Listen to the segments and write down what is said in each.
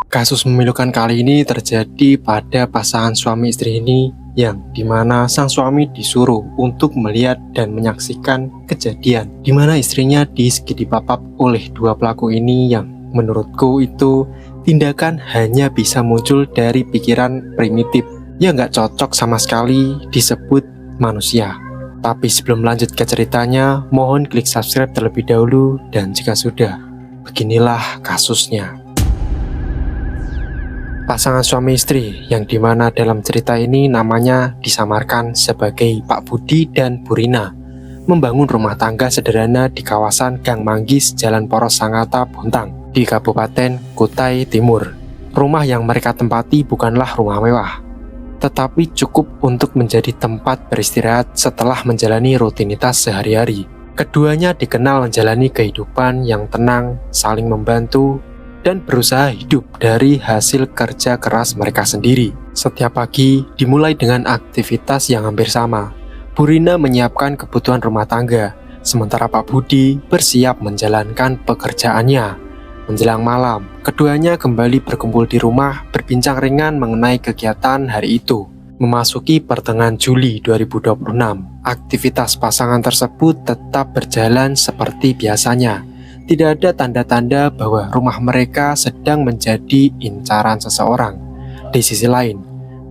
Kasus memilukan kali ini terjadi pada pasangan suami istri ini yang dimana sang suami disuruh untuk melihat dan menyaksikan kejadian dimana istrinya disekidi-papap oleh dua pelaku ini yang menurutku itu tindakan hanya bisa muncul dari pikiran primitif yang gak cocok sama sekali disebut manusia. Tapi sebelum lanjut ke ceritanya, mohon klik subscribe terlebih dahulu dan jika sudah, beginilah kasusnya. Pasangan suami istri yang dimana dalam cerita ini namanya disamarkan sebagai Pak Budi dan Bu Rina membangun rumah tangga sederhana di kawasan Gang Manggis, Jalan Poros Sangatta, Bontang di Kabupaten Kutai Timur. Rumah yang mereka tempati bukanlah rumah mewah, tetapi cukup untuk menjadi tempat beristirahat setelah menjalani rutinitas sehari-hari. Keduanya dikenal menjalani kehidupan yang tenang, saling membantu, dan berusaha hidup dari hasil kerja keras mereka sendiri. Setiap pagi dimulai dengan aktivitas yang hampir sama. Bu Rina menyiapkan kebutuhan rumah tangga, sementara Pak Budi bersiap menjalankan pekerjaannya. Menjelang malam, keduanya kembali berkumpul di rumah berbincang ringan mengenai kegiatan hari itu. Memasuki pertengahan Juli 2026, aktivitas pasangan tersebut tetap berjalan seperti biasanya. Tidak ada tanda-tanda bahwa rumah mereka sedang menjadi incaran seseorang. Di sisi lain,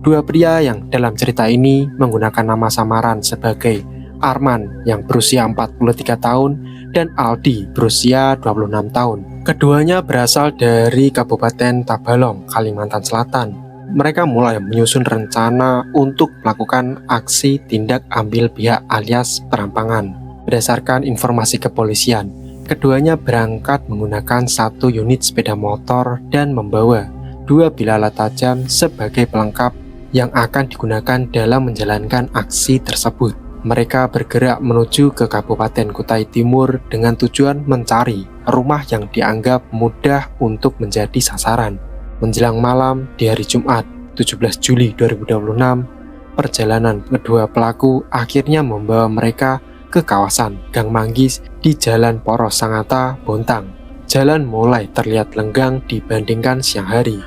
dua pria yang dalam cerita ini menggunakan nama samaran sebagai Arman yang berusia 43 tahun dan Aldi berusia 26 tahun. Keduanya berasal dari Kabupaten Tabalong, Kalimantan Selatan. Mereka mulai menyusun rencana untuk melakukan aksi tindak ambil pihak alias perampangan. Berdasarkan informasi kepolisian, keduanya berangkat menggunakan satu unit sepeda motor dan membawa dua bilah tajam sebagai pelengkap yang akan digunakan dalam menjalankan aksi tersebut. Mereka bergerak menuju ke Kabupaten Kutai Timur dengan tujuan mencari rumah yang dianggap mudah untuk menjadi sasaran. Menjelang malam di hari Jumat 17 Juli 2026, perjalanan kedua pelaku akhirnya membawa mereka ke kawasan Gang Manggis di Jalan Poros Sangatta, Bontang. Jalan mulai terlihat lenggang dibandingkan siang hari.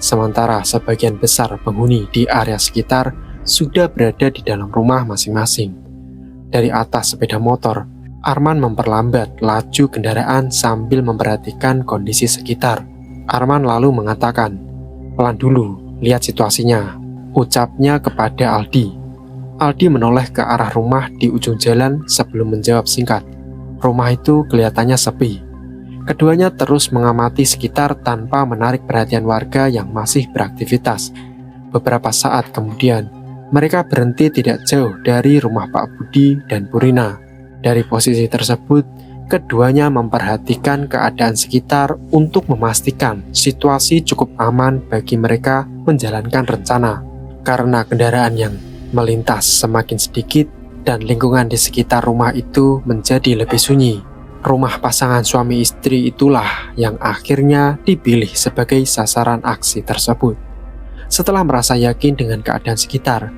Sementara sebagian besar penghuni di area sekitar sudah berada di dalam rumah masing-masing. Dari atas sepeda motor, Arman memperlambat laju kendaraan sambil memperhatikan kondisi sekitar. Arman lalu mengatakan, "Pelan dulu, lihat situasinya," ucapnya kepada Aldi. Aldi menoleh ke arah rumah di ujung jalan sebelum menjawab singkat. Rumah itu kelihatannya sepi. Keduanya terus mengamati sekitar tanpa menarik perhatian warga yang masih beraktivitas. Beberapa saat kemudian, mereka berhenti tidak jauh dari rumah Pak Budi dan Bu Rina. Dari posisi tersebut, keduanya memperhatikan keadaan sekitar untuk memastikan situasi cukup aman bagi mereka menjalankan rencana. Karena kendaraan yang melintas semakin sedikit dan lingkungan di sekitar rumah itu menjadi lebih sunyi, rumah pasangan suami istri itulah yang akhirnya dipilih sebagai sasaran aksi tersebut. Setelah merasa yakin dengan keadaan sekitar,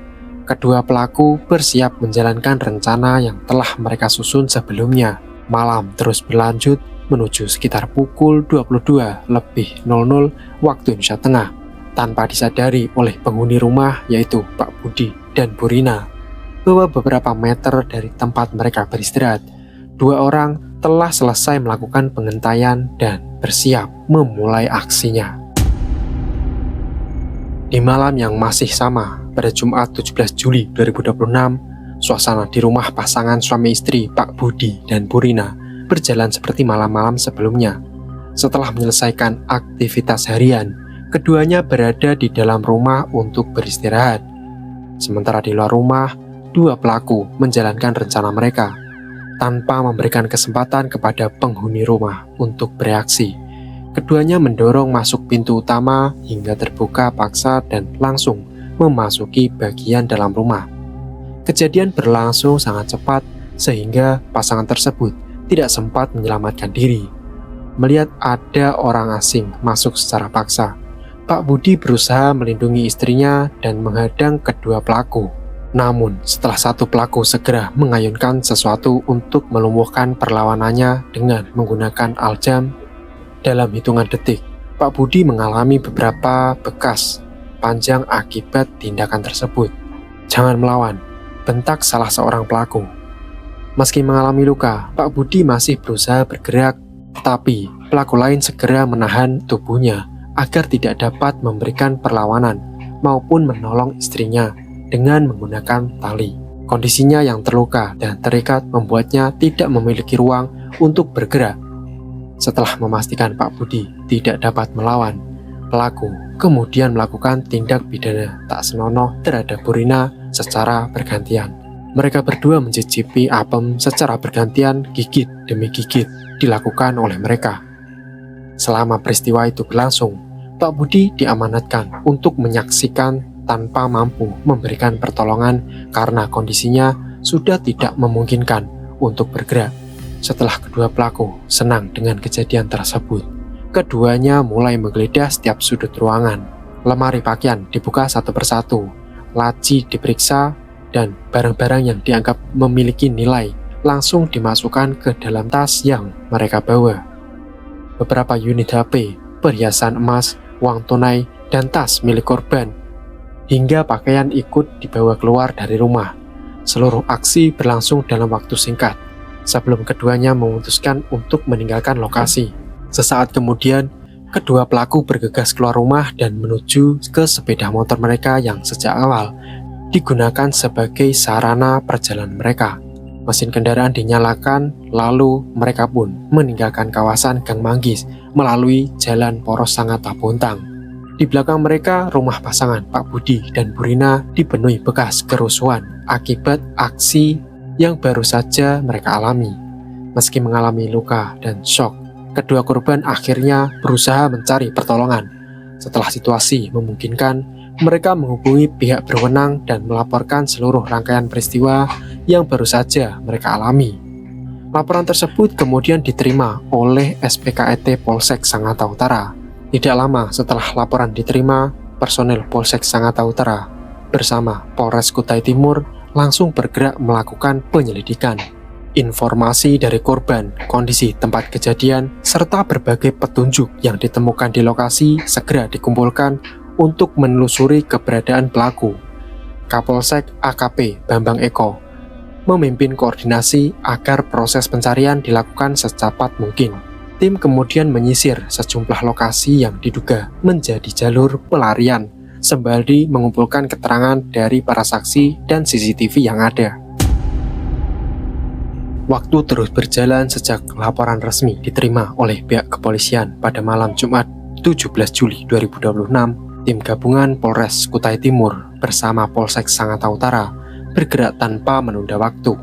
kedua pelaku bersiap menjalankan rencana yang telah mereka susun sebelumnya. Malam terus berlanjut menuju sekitar pukul 22.00 waktu Indonesia Tengah. Tanpa disadari oleh penghuni rumah yaitu Pak Budi dan Bu Rina, bahwa beberapa meter dari tempat mereka beristirahat, dua orang telah selesai melakukan pengentaian dan bersiap memulai aksinya. Di malam yang masih sama, pada Jumat 17 Juli 2026, suasana di rumah pasangan suami istri Pak Budi dan Bu Rina berjalan seperti malam-malam sebelumnya. Setelah menyelesaikan aktivitas harian, keduanya berada di dalam rumah untuk beristirahat. Sementara di luar rumah, dua pelaku menjalankan rencana mereka tanpa memberikan kesempatan kepada penghuni rumah untuk bereaksi. Keduanya mendorong masuk pintu utama hingga terbuka paksa dan langsung memasuki bagian dalam rumah. Kejadian berlangsung sangat cepat sehingga pasangan tersebut tidak sempat menyelamatkan diri. Melihat ada orang asing masuk secara paksa, Pak Budi berusaha melindungi istrinya dan menghadang kedua pelaku. Namun, setelah satu pelaku segera mengayunkan sesuatu untuk melumpuhkan perlawanannya dengan menggunakan aljam, dalam hitungan detik, Pak Budi mengalami beberapa bekas panjang akibat tindakan tersebut. "Jangan melawan," bentak salah seorang pelaku. Meski mengalami luka, Pak Budi masih berusaha bergerak, tetapi pelaku lain segera menahan tubuhnya agar tidak dapat memberikan perlawanan maupun menolong istrinya dengan menggunakan tali. Kondisinya yang terluka dan terikat membuatnya tidak memiliki ruang untuk bergerak. Setelah memastikan Pak Budi tidak dapat melawan, pelaku kemudian melakukan tindak pidana tak senonoh terhadap Bu Rina secara bergantian. Mereka berdua mencicipi apem secara bergantian, gigit demi gigit dilakukan oleh mereka. Selama peristiwa itu berlangsung, Pak Budi diamanatkan untuk menyaksikan tanpa mampu memberikan pertolongan karena kondisinya sudah tidak memungkinkan untuk bergerak. Setelah kedua pelaku senang dengan kejadian tersebut, keduanya mulai menggeledah setiap sudut ruangan. Lemari pakaian dibuka satu persatu, laci diperiksa, dan barang-barang yang dianggap memiliki nilai langsung dimasukkan ke dalam tas yang mereka bawa. Beberapa unit HP, perhiasan emas, uang tunai, dan tas milik korban, hingga pakaian ikut dibawa keluar dari rumah. Seluruh aksi berlangsung dalam waktu singkat sebelum keduanya memutuskan untuk meninggalkan lokasi. Sesaat kemudian, kedua pelaku bergegas keluar rumah dan menuju ke sepeda motor mereka yang sejak awal digunakan sebagai sarana perjalanan mereka. Mesin kendaraan dinyalakan, lalu mereka pun meninggalkan kawasan Gang Manggis melalui jalan poros Sangatta Bontang. Di belakang mereka, rumah pasangan Pak Budi dan Bu Rina dipenuhi bekas kerusuhan akibat aksi yang baru saja mereka alami. Meski mengalami luka dan shock, kedua korban akhirnya berusaha mencari pertolongan. Setelah situasi memungkinkan, mereka menghubungi pihak berwenang dan melaporkan seluruh rangkaian peristiwa yang baru saja mereka alami. Laporan tersebut kemudian diterima oleh SPKET Polsek Sangatta Utara. Tidak lama setelah laporan diterima, personel Polsek Sangatta Utara bersama Polres Kutai Timur langsung bergerak melakukan penyelidikan. Informasi dari korban, kondisi tempat kejadian, serta berbagai petunjuk yang ditemukan di lokasi segera dikumpulkan untuk menelusuri keberadaan pelaku. Kapolsek AKP Bambang Eko memimpin koordinasi agar proses pencarian dilakukan secepat mungkin. Tim kemudian menyisir sejumlah lokasi yang diduga menjadi jalur pelarian, sembari mengumpulkan keterangan dari para saksi dan CCTV yang ada. Waktu terus berjalan sejak laporan resmi diterima oleh pihak kepolisian pada malam Jumat 17 Juli 2026. Tim gabungan Polres Kutai Timur bersama Polsek Sangatta Utara bergerak tanpa menunda waktu.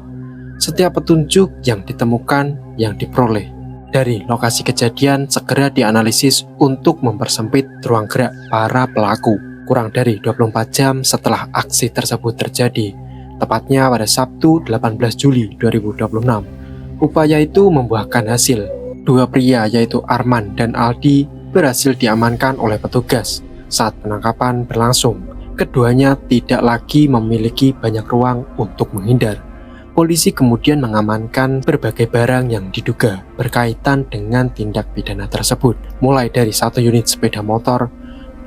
Setiap petunjuk yang ditemukan yang diperoleh dari lokasi kejadian segera dianalisis untuk mempersempit ruang gerak para pelaku. Kurang dari 24 jam setelah aksi tersebut terjadi, tepatnya pada Sabtu 18 Juli 2026, upaya itu membuahkan hasil. Dua pria yaitu Arman dan Aldi berhasil diamankan oleh petugas. Saat penangkapan berlangsung, keduanya tidak lagi memiliki banyak ruang untuk menghindar. Polisi kemudian mengamankan berbagai barang yang diduga berkaitan dengan tindak pidana tersebut, mulai dari 1 unit sepeda motor,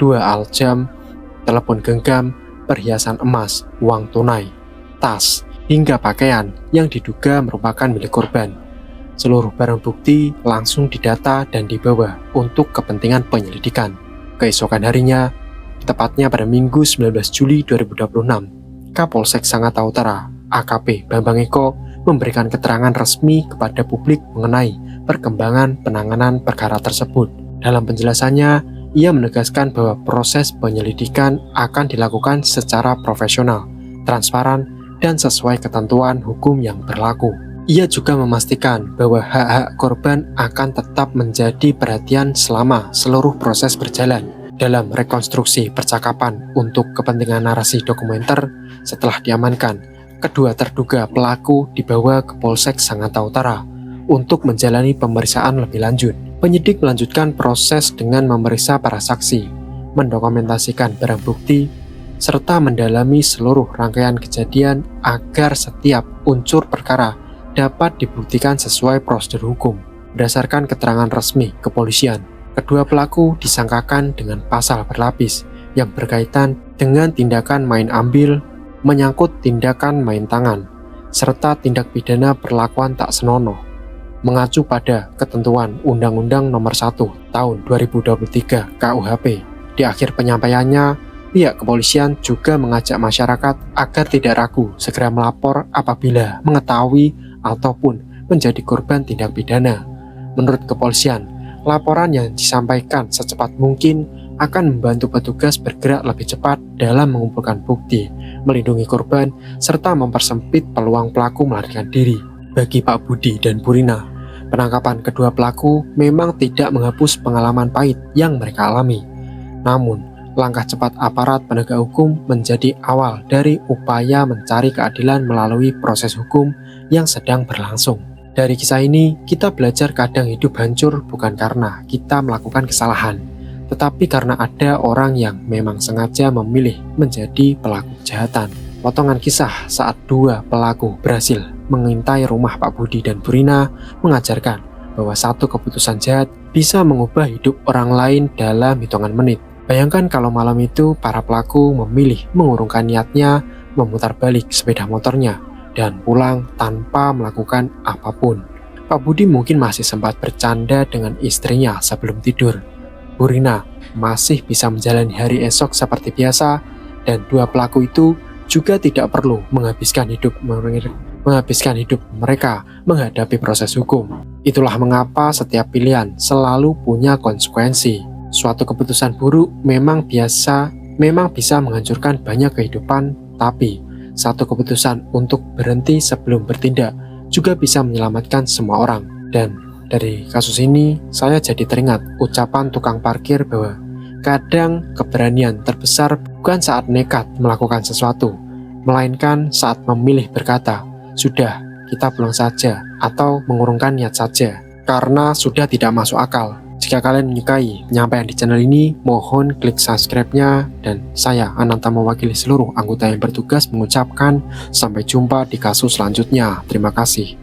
2 aljam, telepon genggam, perhiasan emas, uang tunai, tas, hingga pakaian yang diduga merupakan milik korban. Seluruh barang bukti langsung didata dan dibawa untuk kepentingan penyelidikan. Keesokan harinya, tepatnya pada Minggu 19 Juli 2026, Kapolsek Sangatta Utara, AKP Bambang Eko, memberikan keterangan resmi kepada publik mengenai perkembangan penanganan perkara tersebut. Dalam penjelasannya, ia menegaskan bahwa proses penyelidikan akan dilakukan secara profesional, transparan, dan sesuai ketentuan hukum yang berlaku. Ia juga memastikan bahwa hak-hak korban akan tetap menjadi perhatian selama seluruh proses berjalan. Dalam rekonstruksi percakapan untuk kepentingan narasi dokumenter, setelah diamankan, kedua terduga pelaku dibawa ke Polsek Sangatta Utara untuk menjalani pemeriksaan lebih lanjut. Penyidik melanjutkan proses dengan memeriksa para saksi, mendokumentasikan barang bukti, serta mendalami seluruh rangkaian kejadian agar setiap unsur perkara dapat dibuktikan sesuai prosedur hukum. Berdasarkan keterangan resmi kepolisian, Kedua pelaku disangkakan dengan pasal berlapis yang berkaitan dengan tindakan main ambil, menyangkut tindakan main tangan, serta tindak pidana perlakuan tak senonoh, mengacu pada ketentuan Undang-Undang Nomor 1 Tahun 2023 KUHP. Di akhir penyampaiannya, pihak kepolisian juga mengajak masyarakat agar tidak ragu segera melapor apabila mengetahui ataupun menjadi korban tindak pidana. Menurut kepolisian, laporan yang disampaikan secepat mungkin akan membantu petugas bergerak lebih cepat dalam mengumpulkan bukti, melindungi korban, serta mempersempit peluang pelaku melarikan diri. Bagi Pak Budi dan Bu Rina, penangkapan kedua pelaku memang tidak menghapus pengalaman pahit yang mereka alami. Namun, langkah cepat aparat penegak hukum menjadi awal dari upaya mencari keadilan melalui proses hukum yang sedang berlangsung. Dari kisah ini, kita belajar kadang hidup hancur bukan karena kita melakukan kesalahan, tetapi karena ada orang yang memang sengaja memilih menjadi pelaku kejahatan. Potongan kisah saat dua pelaku berhasil mengintai rumah Pak Budi dan Bu Rina mengajarkan bahwa satu keputusan jahat bisa mengubah hidup orang lain dalam hitungan menit. Bayangkan kalau malam itu para pelaku memilih mengurungkan niatnya, memutar balik sepeda motornya, dan pulang tanpa melakukan apapun. Pak Budi mungkin masih sempat bercanda dengan istrinya sebelum tidur. Bu Rina masih bisa menjalani hari esok seperti biasa, dan dua pelaku itu juga tidak perlu menghabiskan hidup mereka menghadapi proses hukum. Itulah mengapa setiap pilihan selalu punya konsekuensi. Suatu keputusan buruk memang bisa menghancurkan banyak kehidupan, tapi satu keputusan untuk berhenti sebelum bertindak juga bisa menyelamatkan semua orang. Dan dari kasus ini, saya jadi teringat ucapan tukang parkir bahwa kadang keberanian terbesar bukan saat nekat melakukan sesuatu, melainkan saat memilih berkata, "Sudah, kita pulang saja," atau mengurungkan niat saja, karena sudah tidak masuk akal. Jika kalian menyukai penyampaian di channel ini, mohon klik subscribe-nya, dan saya Ananta mewakili seluruh anggota yang bertugas mengucapkan sampai jumpa di kasus selanjutnya. Terima kasih.